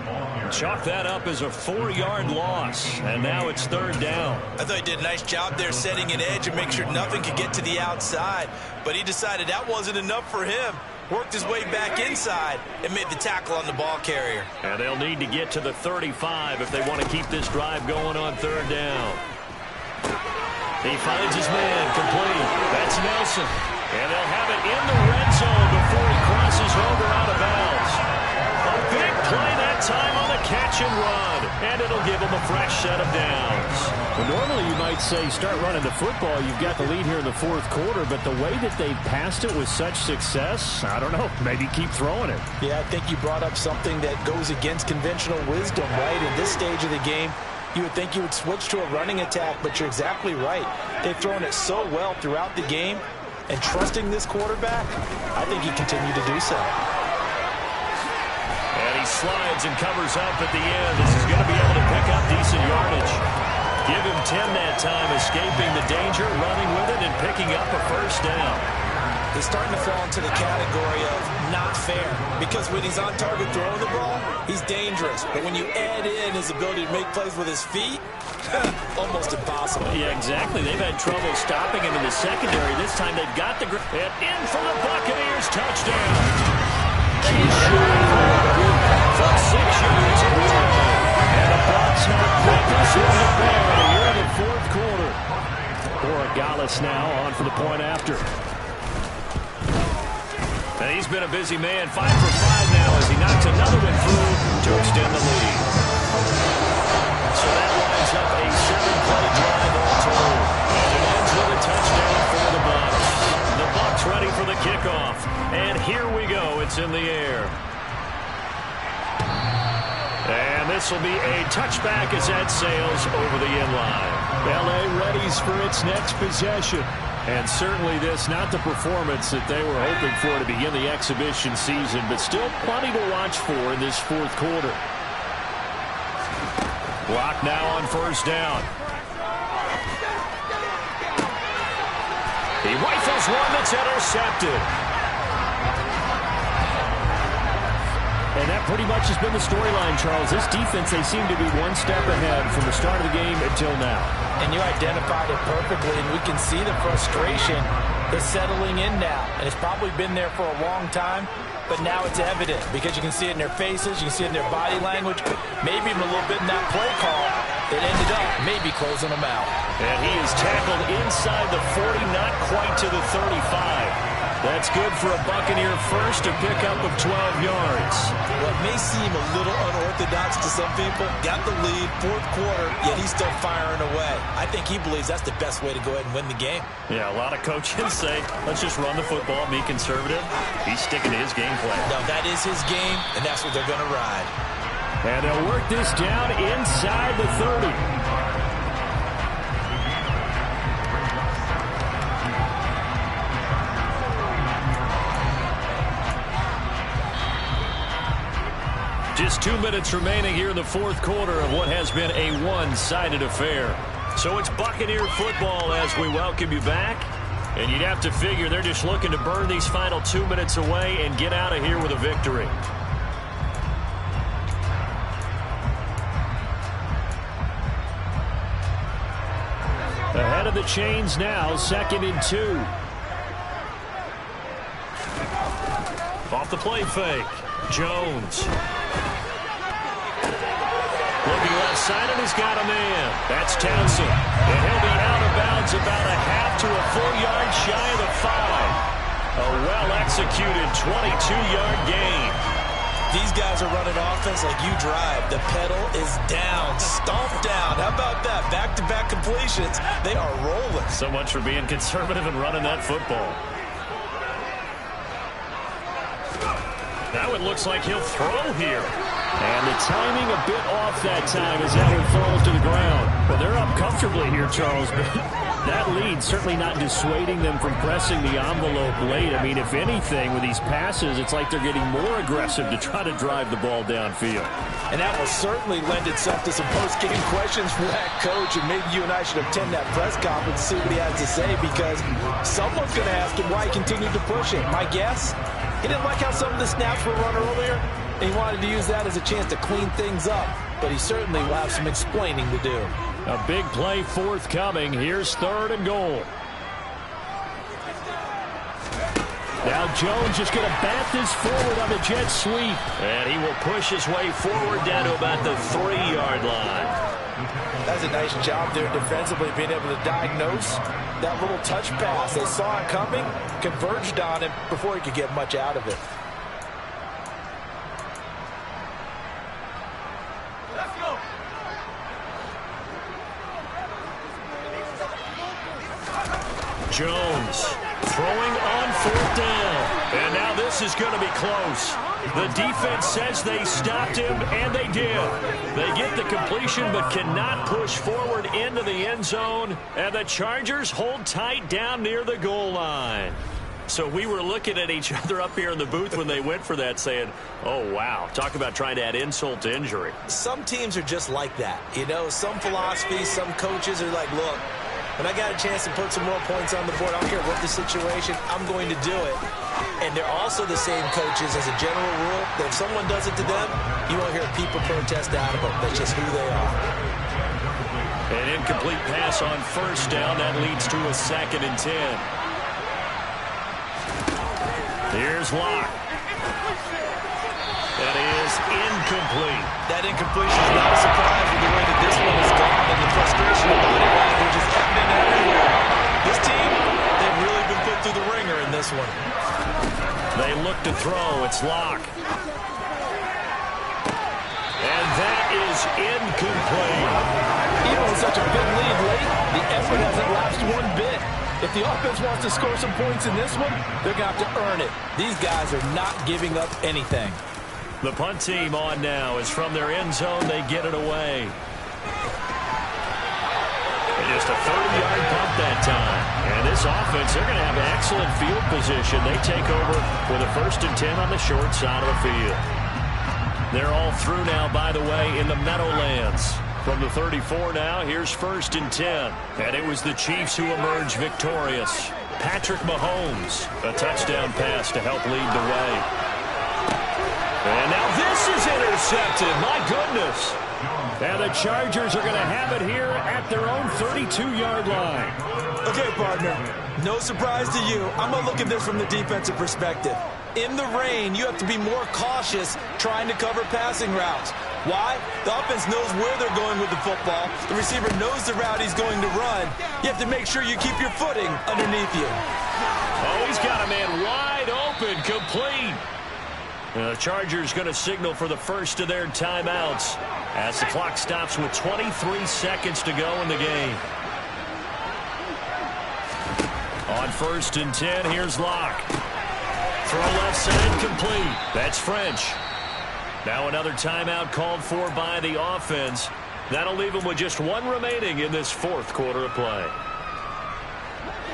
Chalk that up as a 4-yard loss. And now it's third down. I thought he did a nice job there setting an edge and make sure nothing could get to the outside. But he decided that wasn't enough for him. Worked his way back inside and made the tackle on the ball carrier. And they'll need to get to the 35 if they want to keep this drive going on third down. He finds his man complete. That's Nelson. And they'll have it in the red zone before he crosses over out of bounds. A big play that time on the catch and run, and it'll give them a fresh set of downs. Well, normally you might say start running the football. You've got the lead here in the fourth quarter, but the way that they passed it with such success, I don't know, maybe keep throwing it. Yeah, I think you brought up something that goes against conventional wisdom, right? In this stage of the game, you would think you would switch to a running attack, but you're exactly right. They've thrown it so well throughout the game, and trusting this quarterback, I think he continued to do so. And he slides and covers up at the end. This is going to be able to pick up decent yardage. Give him 10 that time, escaping the danger, running with it, and picking up a first down. He's starting to fall into the category of not fair, because when he's on target throwing the ball, he's dangerous. But when you add in his ability to make plays with his feet, almost impossible. Yeah, exactly. They've had trouble stopping him in the secondary. This time they've got the grip. And in for the Buccaneers, touchdown. He's shooting for 6 yards of play. And the Bucs have put this one to bed here in the fourth quarter. Borregales now on for the point after. And he's been a busy man, 5 for 5 now as he knocks another one through to extend the lead. So that lines up a 7-play drive all told. And it ends with a touchdown for the Bucs. The Bucs ready for the kickoff. And here we go. It's in the air. And this will be a touchback as that sails over the end line. L.A. readies for its next possession. And certainly this, not the performance that they were hoping for to begin the exhibition season, but still plenty to watch for in this fourth quarter. Block now on first down. He rifles one that's intercepted. And that pretty much has been the storyline, Charles. This defense, they seem to be one step ahead from the start of the game until now. And you identified it perfectly, and we can see the frustration that's settling in now. And it's probably been there for a long time, but now it's evident because you can see it in their faces, you can see it in their body language, maybe even a little bit in that play call that ended up maybe closing them out. And he is tackled inside the 40, not quite to the 35. That's good for a Buccaneer first, a pickup of 12 yards. What may seem a little unorthodox to some people, got the lead, fourth quarter, yet he's still firing away. I think he believes that's the best way to go ahead and win the game. Yeah, a lot of coaches say, let's just run the football, be conservative. He's sticking to his game plan. No, that is his game, and that's what they're going to ride. And they'll work this down inside the 30. Just 2 minutes remaining here in the fourth quarter of what has been a one-sided affair. So it's Buccaneer football as we welcome you back. And you'd have to figure they're just looking to burn these final 2 minutes away and get out of here with a victory. Ahead of the chains now, 2nd and 2. Off the play fake, Jones. Looking left side, and he's got a man. That's Townsend. And he'll be out of bounds about a half to a full yard shy of the 5. A well-executed 22-yard gain. These guys are running offense like you drive. The pedal is down, stomped down. How about that? Back-to-back completions. They are rolling. So much for being conservative and running that football. Now it looks like he'll throw here. And the timing a bit off that time as that one falls to the ground. Well, they're up comfortably here, Charles, but that lead certainly not dissuading them from pressing the envelope late. I mean, if anything, with these passes, it's like they're getting more aggressive to try to drive the ball downfield. And that will certainly lend itself to some post-game questions for that coach, and maybe you and I should attend that press conference and see what he has to say, because someone's going to ask him why he continued to push it. My guess, he didn't like how some of the snaps were run earlier. He wanted to use that as a chance to clean things up, but he certainly will have some explaining to do. A big play forthcoming. Here's 3rd and goal. Now Jones just going to bat this forward on the jet sweep. And he will push his way forward down to about the 3-yard line. That's a nice job there defensively, being able to diagnose that little touch pass. They saw it coming, converged on him before he could get much out of it. Jones throwing on 4th down. And now this is going to be close. The defense says they stopped him, and they did. They get the completion but cannot push forward into the end zone. And the Chargers hold tight down near the goal line. So we were looking at each other up here in the booth when they went for that saying, oh, wow, talk about trying to add insult to injury. Some teams are just like that. You know, some philosophies, some coaches are like, look, when I got a chance to put some more points on the board, I don't care what the situation, I'm going to do it. And they're also the same coaches as a general rule that if someone does it to them, you won't hear people protest out of them. That's just who they are. An incomplete pass on 1st down. That leads to a 2nd and 10. Here's Locke. That is incomplete. That incompletion is not a surprise with the way that this one has gone, and the frustration of body language is evident everywhere. This team, they've really been put through the ringer in this one. They look to throw. It's Locke. And that is incomplete. Even with such a big lead late, the effort hasn't lapsed one bit. If the offense wants to score some points in this one, they're going to have to earn it. These guys are not giving up anything. The punt team on now is from their end zone. They get it away. And just a 30-yard punt that time. And this offense, they're going to have an excellent field position. They take over with a 1st and 10 on the short side of the field. They're all through now, by the way, in the Meadowlands. From the 34 now, here's 1st and 10. And it was the Chiefs who emerged victorious. Patrick Mahomes, a touchdown pass to help lead the way. And now this is intercepted. My goodness. And the Chargers are going to have it here at their own 32-yard line. Okay, partner, no surprise to you. I'm going to look at this from the defensive perspective. In the rain, you have to be more cautious trying to cover passing routes. Why? The offense knows where they're going with the football. The receiver knows the route he's going to run. You have to make sure you keep your footing underneath you. Oh, he's got a man wide open, complete. The Chargers going to signal for the first of their timeouts as the clock stops with 23 seconds to go in the game. On 1st and 10, here's Locke. Throw left side complete. That's French. Now another timeout called for by the offense. That'll leave them with just one remaining in this 4th quarter of play.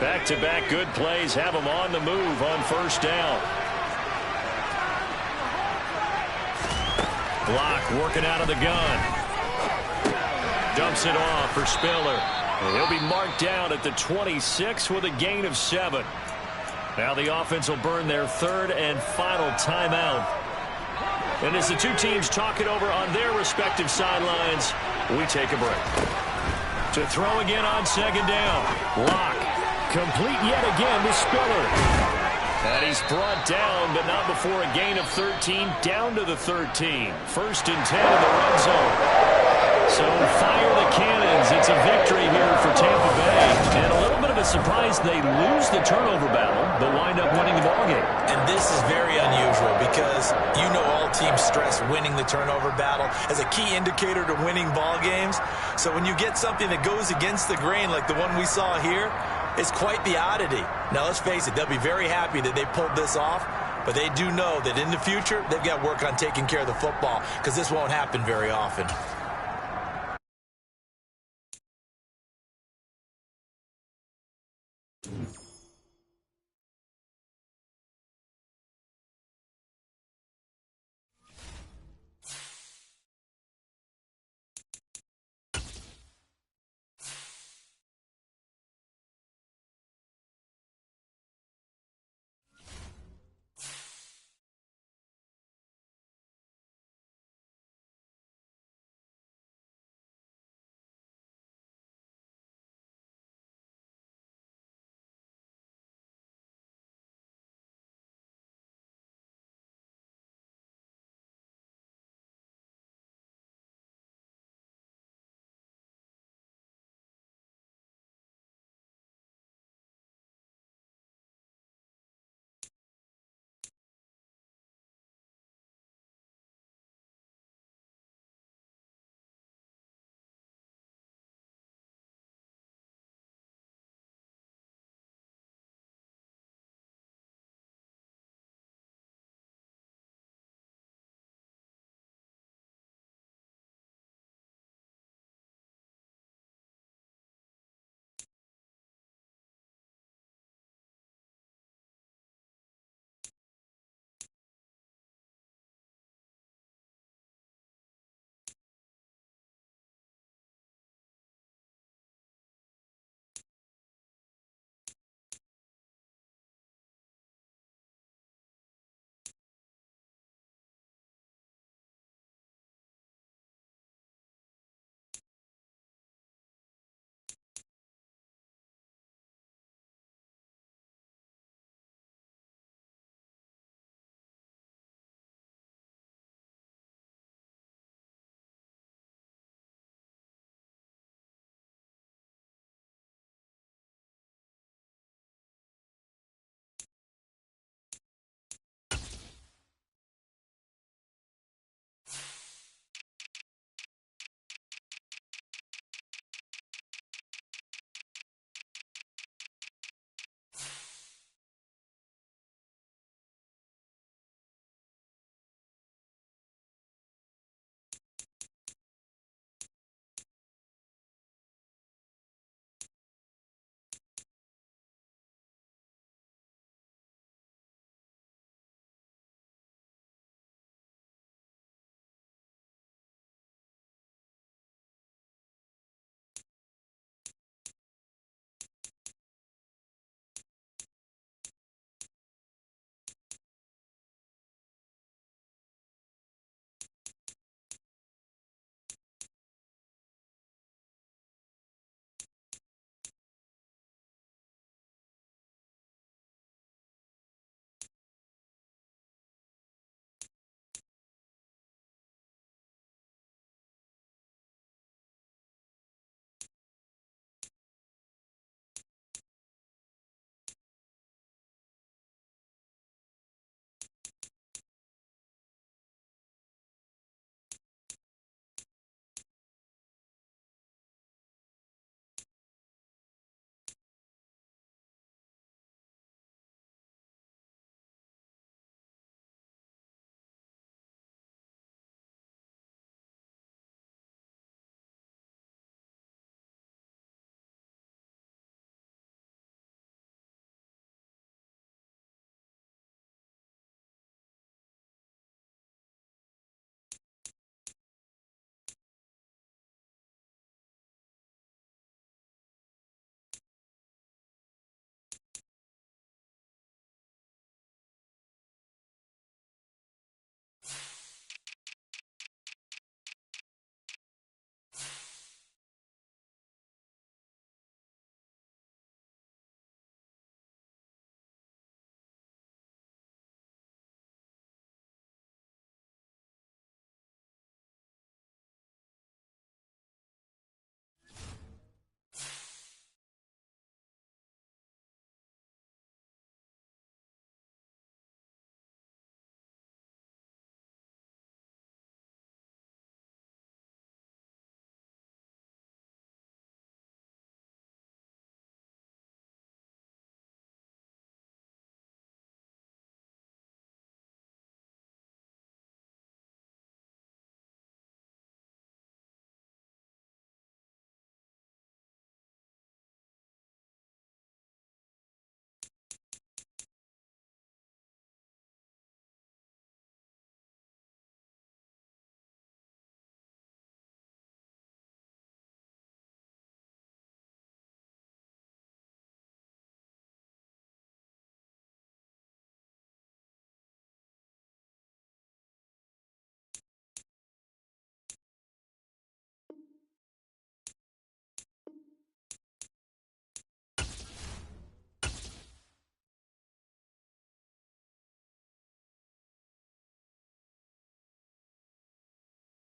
Back-to-back good plays have them on the move on 1st down. Locke working out of the gun. Dumps it off for Spiller. And he'll be marked down at the 26 with a gain of 7. Now the offense will burn their 3rd and final timeout. And as the two teams talk it over on their respective sidelines, we take a break. To throw again on 2nd down. Locke. Complete yet again to Spiller. And he's brought down, but not before a gain of 13, down to the 13. 1st and 10 in the red zone. So fire the cannons. It's a victory here for Tampa Bay. And a little bit of a surprise, they lose the turnover battle, but wind up winning the ballgame. And this is very unusual because you know all teams stress winning the turnover battle as a key indicator to winning ball games. So when you get something that goes against the grain like the one we saw here, it's quite the oddity. Now, let's face it, they'll be very happy that they pulled this off, but they do know that in the future, they've got to work on taking care of the football because this won't happen very often.